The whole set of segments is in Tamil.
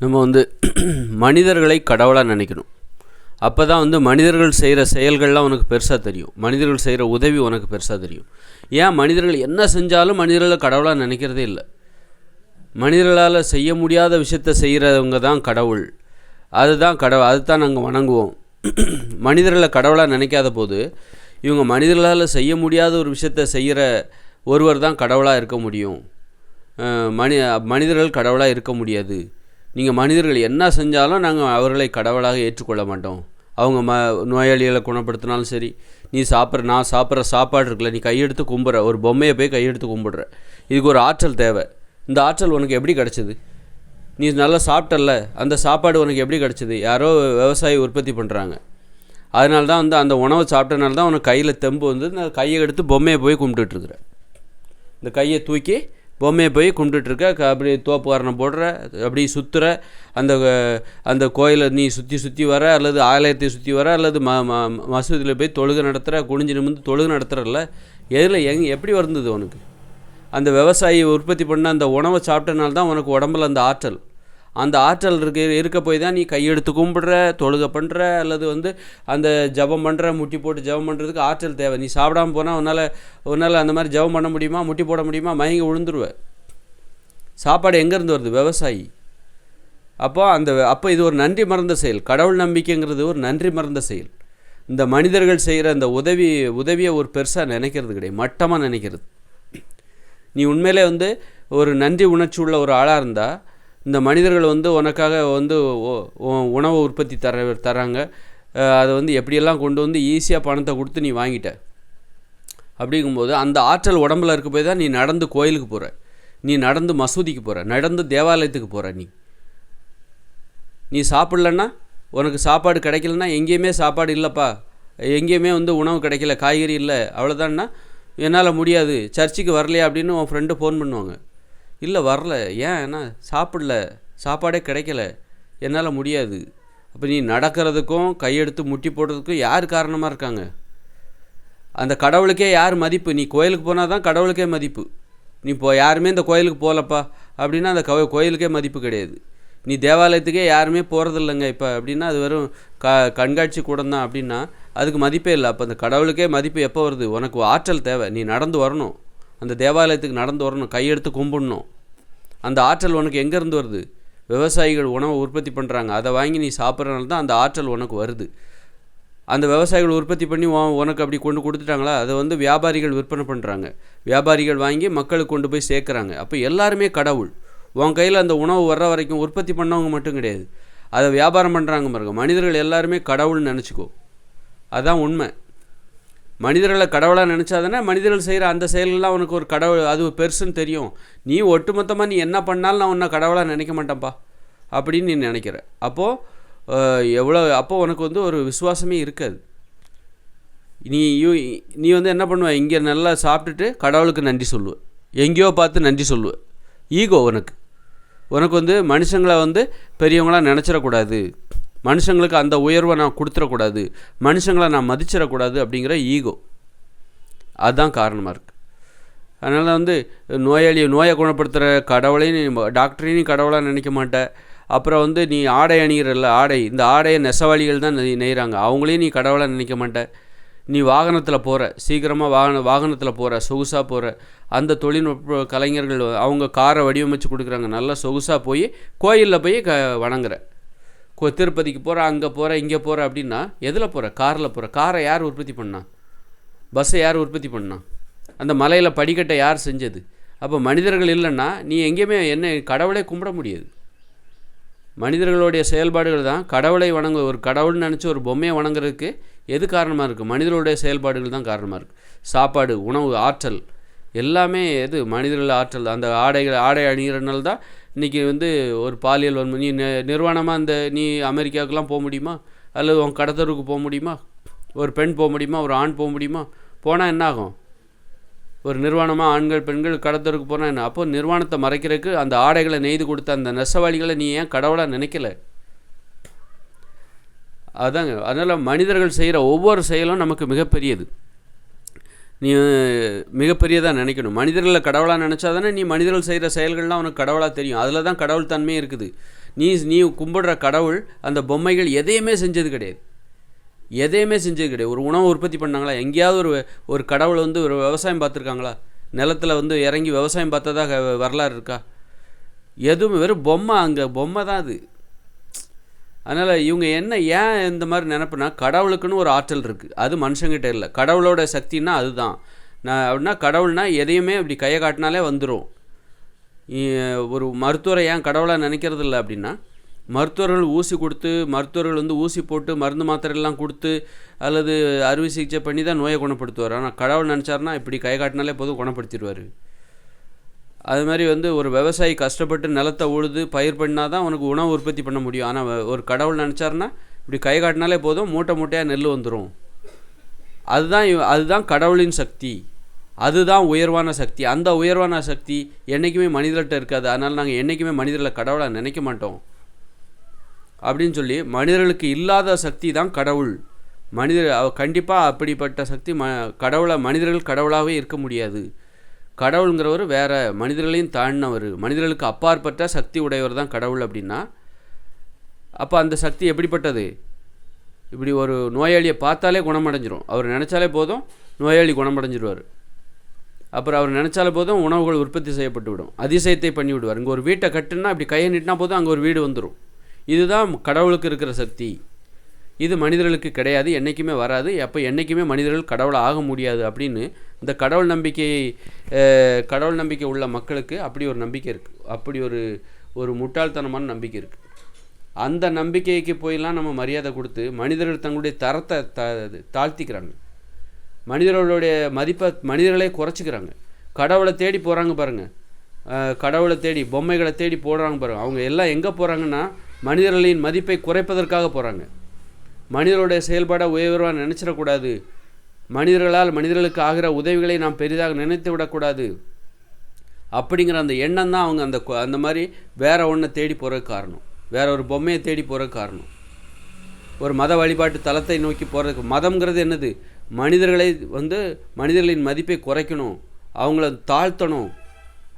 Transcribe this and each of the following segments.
நம்ம மனிதர்களை கடவுளாக நினைக்கணும். அப்போ தான் மனிதர்கள் செய்கிற செயல்கள்லாம் உனக்கு பெருசாக தெரியும். மனிதர்கள் செய்கிற உதவி உனக்கு பெருசாக தெரியும். ஏன் மனிதர்கள் என்ன செஞ்சாலும் மனிதர்களை கடவுளாக நினைக்கிறதே இல்லை. மனிதர்களால் செய்ய முடியாத விஷயத்தை செய்கிறவங்க தான் கடவுள். அதுதான் நாங்கள் வணங்குவோம். மனிதர்களை கடவுளாக நினைக்காத போது இவங்க மனிதர்களால் செய்ய முடியாத ஒரு விஷயத்தை செய்கிற ஒருவர் தான் கடவுளாக இருக்க முடியும். மனிதர்கள் கடவுளாக இருக்க முடியாது. நீங்கள் மனிதர்கள் என்ன செஞ்சாலும் நாங்கள் அவர்களை கடவுளாக ஏற்றுக்கொள்ள மாட்டோம். அவங்க நோயாளிகளை குணப்படுத்தினாலும் சரி, நான் சாப்பிட்ற சாப்பாடு இருக்குல்ல, நீ கையெடுத்து கும்பிட்ற, ஒரு பொம்மையை போய் கையெடுத்து கும்பிடுற, இதுக்கு ஒரு ஆற்றல் தேவை. இந்த ஆற்றல் உனக்கு எப்படி கிடச்சிது? நீ நல்லா சாப்பிட்டல்ல, அந்த சாப்பாடு உனக்கு எப்படி கிடச்சிது? யாரோ விவசாயி உற்பத்தி பண்ணுறாங்க. அதனால தான் அந்த உணவை சாப்பிட்டனால தான் உனக்கு கையில் தெம்பு இந்த கையை எடுத்து பொம்மையை போய் கும்பிட்டுட்ருக்குற. இந்த கையை தூக்கி பொம்மையை போய் கும்பிட்டுட்ருக்க, அப்படி தோப்புக்காரனை போடுற, அப்படி சுற்றுற, அந்த கோயிலை நீ சுற்றி வர, அல்லது ஆலயத்தை சுற்றி வர, அல்லது மசூதியில் போய் தொழுகை நடத்துகிற, குனிஞ்சு நிமிர்ந்து தொழுகை நடத்துகிறல்ல. எப்படி வந்தது உனக்கு? அந்த விவசாயி உற்பத்தி பண்ண அந்த உணவை சாப்பிட்டனால தான் உனக்கு உடம்புல அந்த ஆற்றல் இருக்க போய் தான் நீ கையெடுத்து கும்பிடுற, தொழுகை பண்ணுற, அல்லது அந்த ஜபம் பண்ணுற, முட்டி போட்டு ஜபம் பண்ணுறதுக்கு ஆற்றல் தேவை. நீ சாப்பிடாமல் போனால் உன்னால் அந்த மாதிரி ஜபம் பண்ண முடியுமா? முட்டி போட முடியுமா? மயங்கி விழுந்துருவ. சாப்பாடு எங்கேருந்து வருது? விவசாயி. அப்போ இது ஒரு நன்றி மறந்த செயல். கடவுள் நம்பிக்கைங்கிறது ஒரு நன்றி மறந்த செயல். இந்த மனிதர்கள் செய்கிற அந்த உதவியை ஒரு பெருசாக நினைக்கிறது கிடையாது, மட்டமாக நினைக்கிறது. நீ உண்மையிலே ஒரு நன்றி உணர்ச்சி உள்ள ஒரு ஆளாக இருந்தால், இந்த மனிதர்கள் உனக்காக உணவை உற்பத்தி தராங்க. அதை எப்படியெல்லாம் கொண்டு ஈஸியாக பணத்தை கொடுத்து நீ வாங்கிட்ட. அப்படிங்கும்போது அந்த ஆற்றல் உடம்புல இருக்க போய் தான் நீ நடந்து கோயிலுக்கு போகிற, நீ நடந்து மசூதிக்கு போகிற, நடந்து தேவாலயத்துக்கு போகிற. நீ சாப்பிட்லன்னா, உனக்கு சாப்பாடு கிடைக்கலன்னா, எங்கேயுமே சாப்பாடு இல்லைப்பா, எங்கேயுமே உணவு கிடைக்கல, காய்கறி இல்லை, அவ்வளோதான்னா என்னால் முடியாது, சர்ச்சுக்கு வரலையா அப்படின்னு உன் ஃப்ரெண்டு ஃபோன் பண்ணுவாங்க. இல்லை வரல, ஏன்னா சாப்பிடல, சாப்பாடே கிடைக்கல, என்னால் முடியாது. அப்போ நீ நடக்கிறதுக்கும் கையெடுத்து முட்டி போடுறதுக்கும் யார் காரணமாக இருக்காங்க? அந்த கடவுளுக்கே யார் மதிப்பு? நீ கோயிலுக்கு போனால் தான் கடவுளுக்கே மதிப்பு. நீ யாருமே இந்த கோயிலுக்கு போகலப்பா அப்படின்னா அந்த கோயிலுக்கே மதிப்பு கிடையாது. நீ தேவாலயத்துக்கே யாருமே போகிறதில்லைங்க இப்போ அப்படின்னா அது வெறும் கண்காட்சி கூடம் தான் அப்படின்னா அதுக்கு மதிப்பே இல்லை. அப்போ அந்த கடவுளுக்கே மதிப்பு எப்போ வருது? உனக்கு ஆற்றல் தேவை, நீ நடந்து வரணும், அந்த தேவாலயத்துக்கு நடந்து வரணும், கையெடுத்து கும்பிடணும். அந்த ஆற்றல் உனக்கு எங்கேருந்து வருது? விவசாயிகள் உணவை உற்பத்தி பண்ணுறாங்க, அதை வாங்கி நீ சாப்பிட்றதுனால தான் அந்த ஆற்றல் உனக்கு வருது. அந்த விவசாயிகள் உற்பத்தி பண்ணி உனக்கு அப்படி கொண்டு கொடுத்துட்டாங்களா? அதை வியாபாரிகள் விற்பனை பண்ணுறாங்க, வியாபாரிகள் வாங்கி மக்களுக்கு கொண்டு போய் சேர்க்குறாங்க. அப்போ எல்லாருமே கடவுள். உன் கையில் அந்த உணவு வர்ற வரைக்கும் உற்பத்தி பண்ணவங்க மட்டும் கிடையாது, அதை வியாபாரம் பண்ணுறாங்க பாருங்க. மனிதர்கள் எல்லாருமே கடவுள்னு நினச்சிக்கோ, அதுதான் உண்மை. மனிதர்களை கடவுளாக நினச்சாதானே மனிதர்கள் செய்கிற அந்த செயல்கள்லாம் உனக்கு ஒரு கடவுள், அது பெருசுன்னு தெரியும். நீ ஒட்டுமொத்தமாக நீ என்ன பண்ணாலும் நான் உன்னை கடவுளாக நினைக்க மாட்டேன்ப்பா அப்படின்னு நீ நினைக்கிற. அப்போ உனக்கு ஒரு விசுவாசமே இருக்காது. நீ என்ன பண்ணுவ? இங்கே நல்லா சாப்பிட்டுட்டு கடவுளுக்கு நன்றி சொல்லுவ, எங்கேயோ பார்த்து நன்றி சொல்லுவ. ஈகோ உனக்கு மனுஷங்களை பெரியவங்களாம் நினச்சிடக்கூடாது, மனுஷங்களுக்கு அந்த உயர்வை நான் கொடுத்துடக்கூடாது, மனுஷங்களை நான் மதிச்சிடக்கூடாது அப்படிங்கிற ஈகோ, அதுதான் காரணமாக இருக்குது. அதனால் நோயை குணப்படுத்துகிற கடவுளையும் நீ டாக்டரையும் நீ கடவுளாக நினைக்க மாட்டேன். அப்புறம் நீ ஆடை அணிகிறல்ல, இந்த ஆடையை நெசவாளிகள் தான் நெய்கிறாங்க, அவங்களையும் நீ கடவுளாக நினைக்க மாட்டேன். நீ வாகனத்தில் போகிற, சீக்கிரமாக வாகனத்தில் போகிற, சொகுசாக போகிற, அந்த தொழில்நுட்ப கலைஞர்கள் அவங்க காரை வடிவமைச்சு கொடுக்குறாங்க, நல்லா சொகுசாக போய் கோயிலில் போய் வணங்குற. திருப்பதிக்கு போகிற, அங்கே போகிற, இங்கே போகிற அப்படின்னா எதில் போகிற? காரில் போகிற. காரை யார் உற்பத்தி பண்ணா? பஸ்ஸை யார் உற்பத்தி பண்ணா? அந்த மலையில் படிக்கட்டை யார் செஞ்சது? அப்போ மனிதர்கள் இல்லைன்னா நீ எங்கேயுமே கடவுளை கும்பிட முடியாது. மனிதர்களுடைய செயல்பாடுகள் தான் கடவுளை ஒரு கடவுள்னு நினச்சி ஒரு பொம்மையை வணங்குறதுக்கு எது காரணமாக இருக்குது? மனிதர்களுடைய செயல்பாடுகள் தான் காரணமாக இருக்குது. சாப்பாடு, உணவு, ஆற்றல் எல்லாமே மனிதர்கள் ஆற்றல். அந்த ஆடை அணிகிறனால தான் இன்றைக்கி ஒரு பாலியல் வன்மை. நீ நிர்வாணமாக நீ அமெரிக்காவுக்கெலாம் போக முடியுமா? அல்லது உன் கடத்தருக்கு போக முடியுமா? ஒரு பெண் போக முடியுமா? ஒரு ஆண் போக முடியுமா? போனால் என்ன ஆகும்? ஒரு நிர்வாணமாக ஆண்கள் பெண்கள் கடத்தருக்கு போனால் என்ன? அப்போ நிர்வாணத்தை மறைக்கிறதுக்கு அந்த ஆடைகளை நெய்து கொடுத்த அந்த நெசவாளிகளை நீ ஏன் கடவுளாக நினைக்கல? அதாங்க. அதனால் மனிதர்கள் செய்கிற ஒவ்வொரு செயலும் நமக்கு மிகப்பெரியது. நீ மிகப்பெரியதாக நினைக்கணும். மனிதர்களை கடவுளாக நினச்சா தானே நீ மனிதர்கள் செய்கிற செயல்கள்லாம் உனக்கு கடவுளாக தெரியும். அதில் தான் கடவுள் தன்மையே இருக்குது. நீ கும்பிடுற கடவுள் அந்த பொம்மைகள் எதையுமே செஞ்சது கிடையாது. ஒரு உணவு உற்பத்தி பண்ணாங்களா? எங்கேயாவது ஒரு கடவுள் வந்து ஒரு விவசாயம் பார்த்துருக்காங்களா? நிலத்தில் வந்து இறங்கி விவசாயம் பார்த்ததாக வரலாறு இருக்கா? எதுவும் வெறும் பொம்மை, அங்கே பொம்மை தான் அது. அதனால் இவங்க ஏன் இந்த மாதிரி நினைப்புனா, கடவுளுக்குன்னு ஒரு ஆற்றல் இருக்குது, அது மனுஷங்கிட்ட இல்லை. கடவுளோட சக்தின்னா அதுதான். அப்படின்னா கடவுள்னா எதையுமே இப்படி கையை காட்டினாலே வந்துடும். ஒரு மருத்துவரை ஏன் கடவுளாக நினைக்கிறது இல்லை அப்படின்னா, மருத்துவர்கள் வந்து ஊசி போட்டு மருந்து மாத்திரையெல்லாம் கொடுத்து அல்லது அறுவை சிகிச்சை பண்ணி தான் நோயை குணப்படுத்துவார். ஆனால் கடவுள் நினச்சாருன்னா இப்படி கை காட்டினாலே போதும், குணப்படுத்திடுவார். அது மாதிரி வந்து ஒரு விவசாயி கஷ்டப்பட்டு நிலத்தை உழுது பயிர் பண்ணால் தான் உனக்கு உணவு உற்பத்தி பண்ண முடியும். ஆனால் ஒரு கடவுள் நினச்சாருன்னா இப்படி கை காட்டினாலே போதும், மூட்டை மூட்டையாக நெல் வந்துடும். அதுதான் கடவுளின் சக்தி, அதுதான் உயர்வான சக்தி. அந்த உயர்வான சக்தி என்றைக்குமே மனிதர்கிட்ட இருக்காது. அதனால் நாங்கள் என்றைக்குமே மனிதர்களை கடவுளாக நினைக்க மாட்டோம் அப்படின்னு சொல்லி, மனிதர்களுக்கு இல்லாத சக்தி தான் கடவுள். கண்டிப்பாக அப்படிப்பட்ட சக்தி மனிதர்கள் கடவுளாகவே இருக்க முடியாது. கடவுளுங்கிறவர் வேறு, மனிதர்களையும் தாண்டினவர், மனிதர்களுக்கு அப்பாற்பட்ட சக்தி உடையவர் தான் கடவுள். அப்படின்னா அப்போ அந்த சக்தி எப்படிப்பட்டது? இப்படி ஒரு நோயாளியை பார்த்தாலே குணமடைஞ்சிரும். அவர் நினச்சாலே போதும், நோயாளி குணமடைஞ்சிருவார். அப்புறம் அவர் நினச்சாலே போதும், உணவுகள் உற்பத்தி செய்யப்பட்டு விடும், அதிசயத்தை பண்ணி விடுவார். இங்கே ஒரு வீட்டை கட்டுன்னா இப்படி கையை நீட்டினா போதும், அங்கே ஒரு வீடு வந்துடும். இதுதான் கடவுளுக்கு இருக்கிற சக்தி. இது மனிதர்களுக்கு கிடையாது, என்றைக்குமே வராது. அப்போ என்றைக்குமே மனிதர்கள் கடவுளாக ஆக முடியாது அப்படின்னு இந்த கடவுள் நம்பிக்கை உள்ள மக்களுக்கு அப்படி ஒரு நம்பிக்கை இருக்குது. அப்படி ஒரு முட்டாள்தனமான நம்பிக்கை இருக்குது. அந்த நம்பிக்கைக்கு போயெல்லாம் நம்ம மரியாதை கொடுத்து மனிதர்கள் தங்களுடைய தரத்தை தாழ்த்திக்கிறாங்க. மனிதர்களுடைய மதிப்பை மனிதர்களே குறைச்சிக்கிறாங்க. கடவுளை தேடி போகிறாங்க பாருங்கள், கடவுளை தேடி பொம்மைகளை தேடி போடுறாங்க பாருங்கள். அவங்க எல்லாம் எங்கே போகிறாங்கன்னா, மனிதர்களின் மதிப்பை குறைப்பதற்காக போகிறாங்க. மனிதர்களுடைய செயல்பாடாக உயர்வாக நினச்சிடக்கூடாது, மனிதர்களுக்கு ஆகிற உதவிகளை நாம் பெரிதாக நினைத்து விடக்கூடாது அப்படிங்கிற அந்த எண்ணம் தான் அவங்க அந்த மாதிரி வேறு ஒன்றை தேடி போகிறதுக்கு காரணம், வேற ஒரு பொம்மையை தேடி போகிறதுக்கு காரணம். ஒரு மத வழிபாட்டு தலத்தை நோக்கி போகிறதுக்கு. மதம்ங்கிறது என்னது? மனிதர்களின் மதிப்பை குறைக்கணும், அவங்கள தாழ்த்தணும்,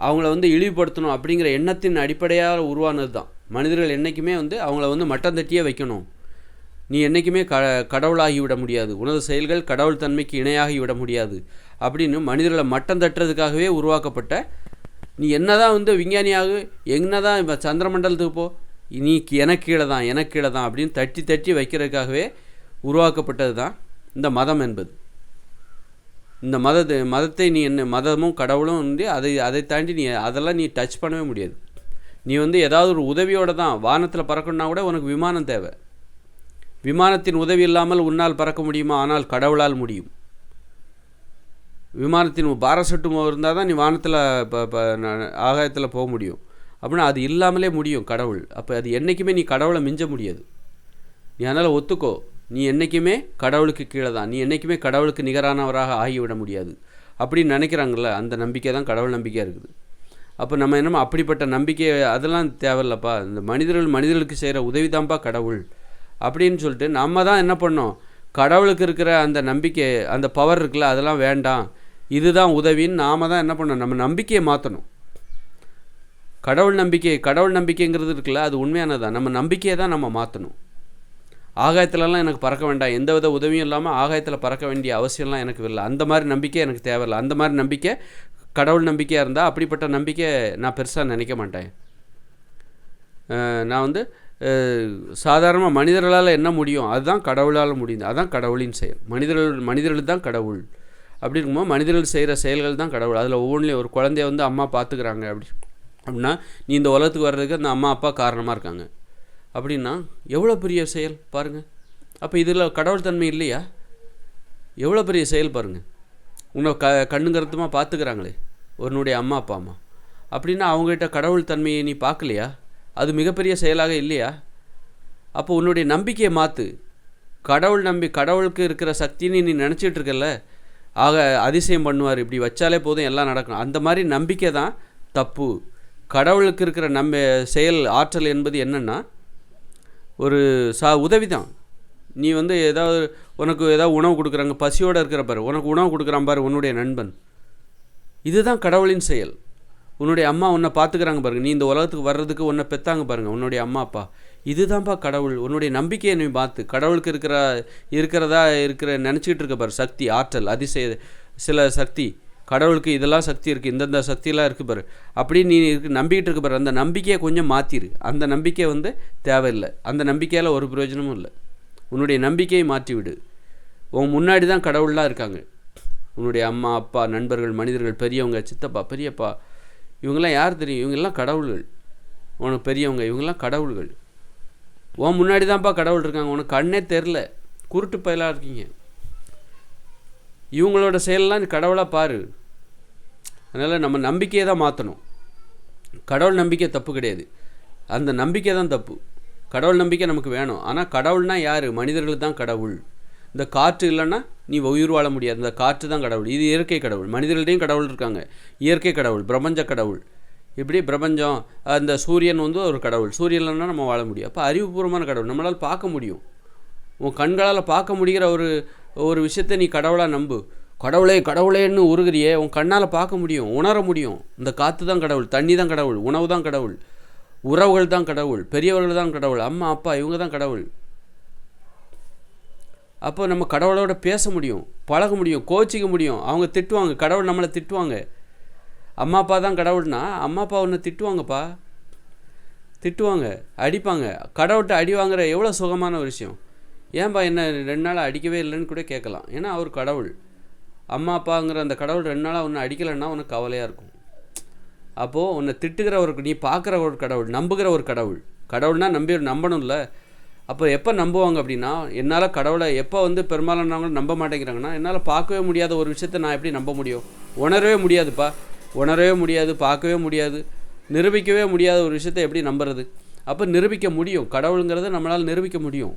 அவங்கள இழிவுபடுத்தணும் அப்படிங்கிற எண்ணத்தின் அடிப்படையாக உருவானது தான். மனிதர்கள் என்றைக்குமே அவங்கள மட்டம் தட்டியே வைக்கணும். நீ என்றைக்குமே கடவுளாகிவிட முடியாது, உனது செயல்கள் கடவுள் தன்மைக்கு இணையாகிவிட முடியாது அப்படின்னு மனிதர்களை மட்டம் தட்டுறதுக்காகவே உருவாக்கப்பட்ட, நீ என்னதான் விஞ்ஞானியாக என்னதான் இப்போ சந்திரமண்டலத்துக்கு போ, நீ எனக்கு கீழே தான் அப்படின்னு தட்டி வைக்கிறதுக்காகவே உருவாக்கப்பட்டது தான் இந்த மதம் என்பது. இந்த மதத்தை நீ மதமும் கடவுளும் அதை தாண்டி அதெல்லாம் நீ டச் பண்ணவே முடியாது. நீ ஏதாவது ஒரு உதவியோடு தான் வானத்தில் பறக்கணுன்னா கூட உனக்கு விமானம் தேவை. விமானத்தின் உதவி இல்லாமல் உன்னால் பறக்க முடியுமா? ஆனால் கடவுளால் முடியும். விமானத்தின் பாராசூட்டும் இருந்தால் தான் நீ வானத்தில் ஆகாயத்தில் போக முடியும். அப்படின்னா அது இல்லாமலே முடியும் கடவுள். அப்போ அது என்றைக்குமே நீ கடவுளை மிஞ்ச முடியாது. நீ அதனால் ஒத்துக்கோ, நீ என்றைக்குமே கடவுளுக்கு கீழே தான், நீ என்றைக்குமே கடவுளுக்கு நிகரானவராக ஆகிவிட முடியாது அப்படின்னு நினைக்கிறாங்கள்ல, அந்த நம்பிக்கை தான் கடவுள் நம்பிக்கையாக இருக்குது. அப்போ நம்ம என்னமோ அப்படிப்பட்ட நம்பிக்கை அதெல்லாம் தேவையில்லப்பா, இந்த மனிதர்களுக்கு செய்கிற உதவி தான்ப்பா கடவுள் அப்படின்னு சொல்லிட்டு நம்ம தான் என்ன பண்ணோம், கடவுளுக்கு இருக்கிற அந்த நம்பிக்கை, அந்த பவர் இருக்குல்ல, அதெல்லாம் வேண்டாம், இதுதான் உதவின்னு நாம் தான் என்ன பண்ணோம், நம்ம நம்பிக்கையை மாற்றணும். கடவுள் நம்பிக்கைங்கிறது இருக்குல்ல, அது உண்மையானதான். நம்ம நம்பிக்கையை தான் நம்ம மாற்றணும். ஆகாயத்துலலாம் எனக்கு பறக்க வேண்டாம், எந்த வித உதவியும் இல்லாமல் ஆகாயத்தில் பறக்க வேண்டிய அவசியம்லாம் எனக்கு இல்லை, அந்த மாதிரி நம்பிக்கை எனக்கு தேவையில்லை. அந்த மாதிரி நம்பிக்கை கடவுள் நம்பிக்கையாக இருந்தால் அப்படிப்பட்ட நம்பிக்கை நான் பெருசாக நினைக்க மாட்டேன். நான் சாதாரணமாக மனிதர்களால் என்ன முடியும் அதுதான் கடவுளால் முடியுது, அதுதான் கடவுளின் செயல். மனிதர்கள் தான் கடவுள். அப்படி இருக்கும்போது மனிதர்கள் செய்கிற செயல்கள் தான் கடவுள். அதில் ஒவ்வொன்றிலையும் ஒரு குழந்தைய அம்மா பார்த்துக்கிறாங்க அப்படின்னா, நீ இந்த உலகத்துக்கு வர்றதுக்கு அந்த அம்மா அப்பா காரணமாக இருக்காங்க அப்படின்னா எவ்வளோ பெரிய செயல் பாருங்கள். அப்போ இதில் கடவுள் தன்மை இல்லையா? எவ்வளோ பெரிய செயல் பாருங்கள். உன்னை கண்ணுங்கருத்துமாக பார்த்துக்கிறாங்களே உன்னுடைய அம்மா அப்பா அப்படின்னா அவங்ககிட்ட கடவுள் தன்மையை நீ பார்க்கலையா? அது மிகப்பெரிய செயலாக இல்லையா? அப்போ உன்னுடைய நம்பிக்கையை மாற்று. கடவுளுக்கு இருக்கிற சக்தின்னு நீ நினச்சிட்டு இருக்கல, ஆக அதிசயம் பண்ணுவார், இப்படி வச்சாலே போதும் எல்லாம் நடக்கணும், அந்த மாதிரி நம்பிக்கை தான் தப்பு. கடவுளுக்கு இருக்கிற செயல் ஆற்றல் என்பது என்னென்னா ஒரு உதவி தான். நீ உனக்கு ஏதாவது உணவு கொடுக்குறாங்க, பசியோடு இருக்கிற பாரு, உனக்கு உணவு கொடுக்குறான் பாரு உன்னுடைய நண்பன், இதுதான் கடவுளின் செயல். உன்னுடைய அம்மா உன்னை பார்த்துக்கிறாங்க பாருங்கள், நீ இந்த உலகத்துக்கு வர்றதுக்கு உன்னை பெற்றாங்க பாருங்கள் உன்னுடைய அம்மா அப்பா. இதுதான்ப்பா கடவுள். உன்னுடைய நம்பிக்கையை நீ பார்த்து, கடவுளுக்கு இருக்கிறதா நினச்சிக்கிட்டு இருக்க பாரு சக்தி, ஆற்றல், அதிசய சில சக்தி, கடவுளுக்கு இதெல்லாம் சக்தி இருக்குது, இந்தந்த சக்தியெல்லாம் இருக்குது பாரு, அப்படின்னு நீ நம்பிக்கிட்டு இருக்க பாரு. அந்த நம்பிக்கையை கொஞ்சம் மாற்றிடு. அந்த நம்பிக்கை தேவையில்லை, அந்த நம்பிக்கையால் ஒரு பிரயோஜனமும் இல்லை. உன்னுடைய நம்பிக்கையை மாற்றிவிடு. உன் முன்னாடி தான் கடவுள்லாம் இருக்காங்க. உன்னுடைய அம்மா அப்பா, நண்பர்கள், மனிதர்கள், பெரியவங்க, சித்தப்பா, பெரியப்பா, இவங்கெல்லாம் யார் தெரியும்? இவங்கெல்லாம் கடவுள்கள். உனக்கு பெரியவங்க இவங்கெல்லாம் கடவுள்கள். உன் முன்னாடி தான்ப்பா கடவுள் இருக்காங்க. உனக்கு கண்ணே தெரில, குருட்டு பயலாக இருக்கீங்க. இவங்களோட செயலெல்லாம் நீ கடவுளாக பாரு. அதனால் நம்ம நம்பிக்கையை தான் மாற்றணும். கடவுள் நம்பிக்கை தப்பு கிடையாது, அந்த நம்பிக்கை தான் தப்பு. கடவுள் நம்பிக்கை நமக்கு வேணும். ஆனால் கடவுள்னால் யார்? மனிதர்கள் தான் கடவுள். இந்த காற்று இல்லைன்னா நீ உயிர் வாழ முடியாது. இந்த காற்று தான் கடவுள். இது இயற்கை கடவுள். மனிதர்களையும் கடவுள் இருக்காங்க. இயற்கை கடவுள், பிரபஞ்ச கடவுள். இப்படி பிரபஞ்சம், அந்த சூரியன் ஒரு கடவுள். சூரியன் இல்லைன்னா நம்ம வாழ முடியும். அப்போ அறிவுபூர்வமான கடவுள் நம்மளால் பார்க்க முடியும். உன் கண்களால் பார்க்க முடிகிற ஒரு விஷயத்தை நீ கடவுளாக நம்பு. கடவுளேன்னு உருகிறியே, உன் கண்ணால் பார்க்க முடியும், உணர முடியும். இந்த காற்று தான் கடவுள், தண்ணி தான் கடவுள், உணவு தான் கடவுள், உறவுகள் தான் கடவுள், பெரியவர்கள் தான் கடவுள், அம்மா அப்பா இவங்க தான் கடவுள். அப்போ நம்ம கடவுளோட பேச முடியும், பழக முடியும், கோச்சிக்க முடியும். அவங்க திட்டுவாங்க, கடவுள் நம்மளை திட்டுவாங்க. அம்மா அப்பா தான் கடவுள்னா அம்மா அப்பா ஒன்று திட்டுவாங்க, அடிப்பாங்க. கடவுள்கிட்ட அடி வாங்குற எவ்வளோ சுகமான ஒரு விஷயம். ஏன்பா என்ன 2 நாள் அடிக்கவே இல்லைன்னு கூட கேட்கலாம். ஏன்னா அவர் கடவுள். அம்மா அப்பாங்கிற அந்த கடவுள் 2 நாளாக ஒன்று அடிக்கலைன்னா உனக்கு கவலையாக இருக்கும். அப்போது உன்னை திட்டுகிற நீ பார்க்குற ஒரு கடவுள், நம்புகிற ஒரு கடவுள். கடவுள்னால் நம்பணும்ல. அப்போ எப்போ நம்புவாங்க அப்படின்னா, என்னால் கடவுளை எப்போ பெரும்பாலானவங்களும் நம்ப மாட்டேங்கிறாங்கன்னா, என்னால் பார்க்கவே முடியாத ஒரு விஷயத்தை நான் எப்படி நம்ப முடியும்? உணரவே முடியாதுப்பா, உணரவே முடியாது, பார்க்கவே முடியாது, நிரூபிக்கவே முடியாத ஒரு விஷயத்தை எப்படி நம்புறது? அப்போ நிரூபிக்க முடியும். கடவுளுங்கிறத நம்மளால் நிரூபிக்க முடியும்,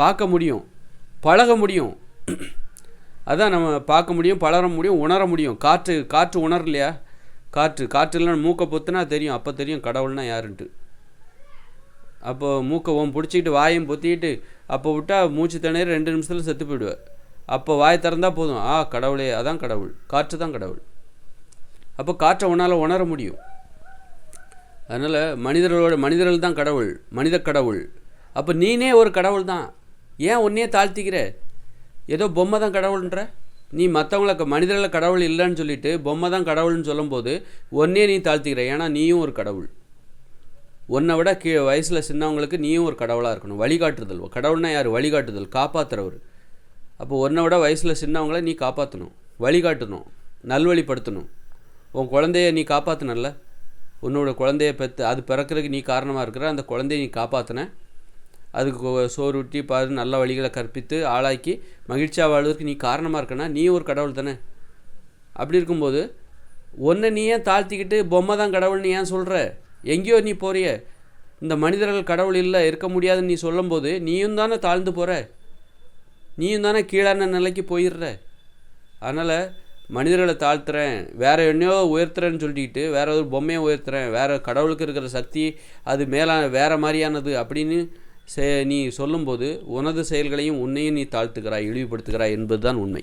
பார்க்க முடியும், பழக முடியும். அதான் நம்ம பார்க்க முடியும், பழக முடியும், உணர முடியும். காற்று உணரலையா? காற்று இல்லைன்னா மூக்கை பொத்துனா தெரியும், அப்போ தெரியும் கடவுள்னா யாருன்ட்டு. அப்போ மூக்கை பிடிச்சிக்கிட்டு வாயும் பொத்திக்கிட்டு அப்போ விட்டால் மூச்சு திணறி 2 நிமிஷத்தில் செத்து போயிடுவேன். அப்போ வாய் திறந்தால் போதும், கடவுளே, அதான் கடவுள், காற்று தான் கடவுள். அப்போ காற்றை உணர முடியும். அதனால் மனிதர்கள் தான் கடவுள், மனித கடவுள். அப்போ நீனே ஒரு கடவுள் தான். ஏன் உன்னையே தாழ்த்திக்கிற? ஏதோ பொம்மை தான் கடவுள்ன்ற நீ. மனிதர்களை கடவுள் இல்லைன்னு சொல்லிட்டு பொம்மை தான் கடவுள்னு சொல்லும்போது ஒன்னே நீ தாழ்த்திக்கிற. ஏன்னா நீயும் ஒரு கடவுள். உன்னை விட வயசில் சின்னவங்களுக்கு நீயும் ஒரு கடவுளாக இருக்கணும். வழிகாட்டுதல். கடவுள்னா யார்? வழிகாட்டுதல், காப்பாற்றுறவர். அப்போ உன்னை விட வயசில் சின்னவங்களை நீ காப்பாற்றணும், வழிகாட்டணும், நல்வழிப்படுத்தணும். உன் குழந்தைய நீ காப்பாற்றினல்ல, உன்னோட குழந்தைய பெற்று அது பிறக்கிறதுக்கு நீ காரணமாக இருக்கிற அந்த குழந்தைய நீ காப்பாற்றின. அதுக்கு சோறு ஊட்டி நல்ல வழிகளை கற்பித்து ஆளாக்கி மகிழ்ச்சியாக வாழ்வதற்கு நீ காரணமாக இருக்கனா, நீ ஒரு கடவுள் தானே. அப்படி இருக்கும்போது ஒன்றை நீ ஏன் தாழ்த்திக்கிட்டு பொம்மை தான் கடவுள்னு ஏன் சொல்கிற? எங்கேயோ நீ போறிய. இந்த மனிதர்கள் கடவுள் இல்லை, இருக்க முடியாதுன்னு நீ சொல்லும்போது நீயும் தானே தாழ்ந்து போகிற, நீயும் தானே கீழான நிலைக்கு போயிடுற. அதனால் மனிதர்களை தாழ்த்துறேன், வேறு என்னையோ உயர்த்துறேன்னு சொல்லிக்கிட்டு வேறு ஒரு பொம்மையை உயர்த்துறேன், வேறு கடவுளுக்கு இருக்கிற சக்தி அது வேறு மாதிரியானது அப்படின்னு நீ சொல்லும்போது உனது செயல்களையும் உன்னையும் நீ தாழ்த்துக்கிறாய், இழிவுபடுத்துகிறாய் என்பது தான் உண்மை.